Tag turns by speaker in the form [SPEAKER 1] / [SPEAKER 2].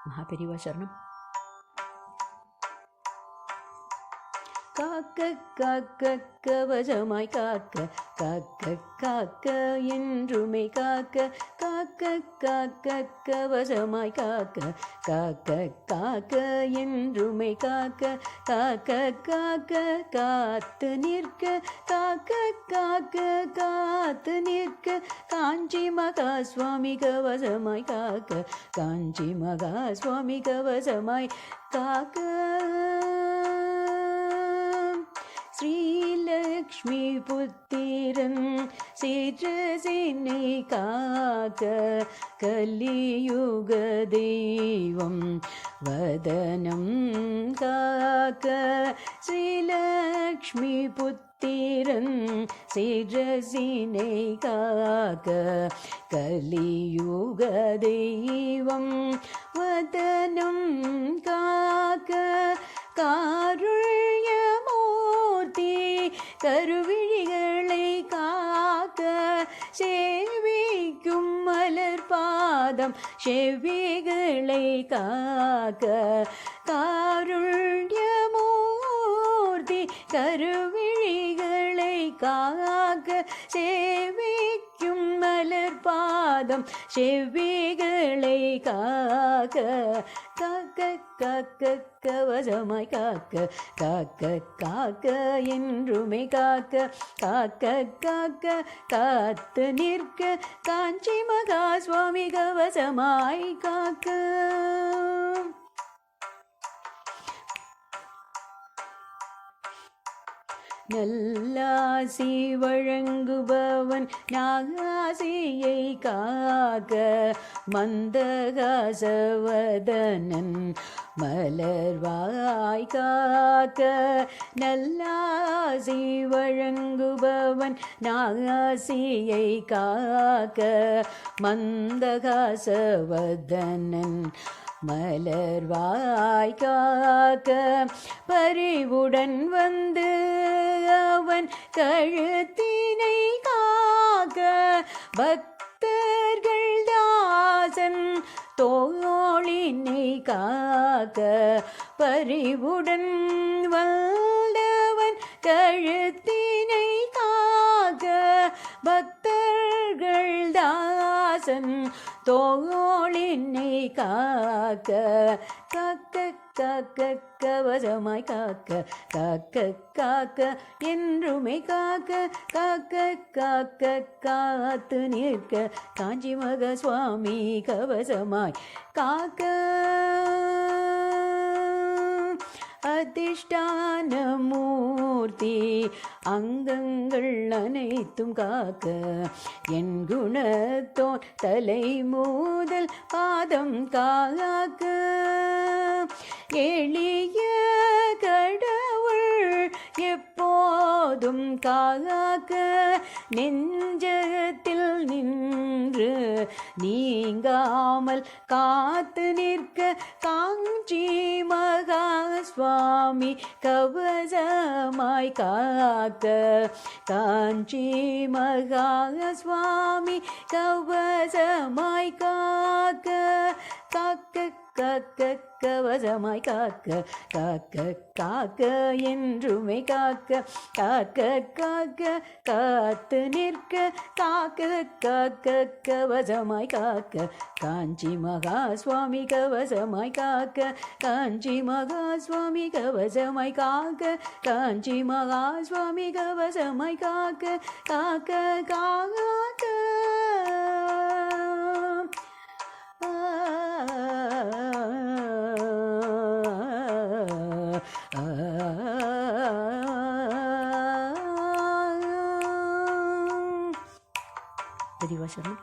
[SPEAKER 1] மகாபெரிவா சரணம். காக்க காக்க கவசமாய் காக்க, காக்க காக்க என்றுமே காக்க, காக்க காக்க கவசமாய் காக்க, காக்க காக்க என்றுமே காக்க, காக்க காக்க காத்து நிற்க, காக்க காக்க காத்து நிற்க, காஞ்சி மகா சுவாமி கவசமாய் காக்க, காஞ்சி மகா சுவாமி கவசமாய் காக்க. ஸ்ரீலக்ஷ்மி புத்திரன் சிற்றசினை காக்க, கலியுக தெய்வம் வதனம் காக்க, ஸ்ரீலக்ஷ்மி புத்திரன் சிற்றசினை காக்க, கலியுக தெய்வம் வதனம் காக்க, காருண்யமூர்த்தி கருவிழிகளை காக்க, சேவிக்கும் மலர் பாதம் செவ்விகளை காக்க, காருண்யமூர்த்தி கருவிழிகளை காக்க, சேவிக்கும் மலர் பாதம் செவ்விகளை காக்க, காக்க காக்க கவசமாய் காக்க, காக்க காக்க என்றுமே காக்க, காக்க காக்க காத்து நிற்க, காஞ்சி மகா சுவாமி கவசமாய் காக்க. நல்லாசி வழங்குபவன் நாகாசியை காக்க, மந்தகாசவதனன் மலர்வாய் காக்க, நல்லாசி வழங்குபவன் நாகாசியை காக்க, மந்தகாசவதனன் மலர்வாய் காக்க, பரிவுடன் வந்து அவன் கழுத்தினை காக்க, பக்தர்கள் தாசன் தோளினை காக்க, பரிவுடன் வந்தவன் கழுத்தினை காக்க, பக்தர்கள் தாசன் தோளினை காக்க, காக்க காக்க கவசமாய் காக்க, காக்க காக்க என்றுமே காக்க, காக்க காக்க காத்து நிற்க, காஞ்சி மகா சுவாமி கவசமாய் காக்க. அதிஷ்டான மூர்த்தி அங்கங்கள் அனைத்தும் காக்க, என் குணத்தோன் தலை மூதல் பாதம் காக்க, எளிய கடவுள் எப்போதும் காக்க, நெஞ்சத்தில் நின்று நீங்காமல் காத்து நிற்க, காஞ்சி மகா சுவாமி கவசமாய் காக்க, காஞ்சி மகா சுவாமி கவசமாய் காக்க, காக்க காக்க கவசமாய் காக்க, காக்க காக்க என்றுமே காக்க, காக்க காக்க காத்து நிற்க, காக்க காக்க கவசமாய் காக்க, காஞ்சி மகா சுவாமி கவசமாய் காக்க, காஞ்சி மகா சுவாமி கவசமாய் காக்க, காஞ்சி மகா சுவாமி கவசமாய் காக்க, காக்க காக்க. பெரியவா சரணம்.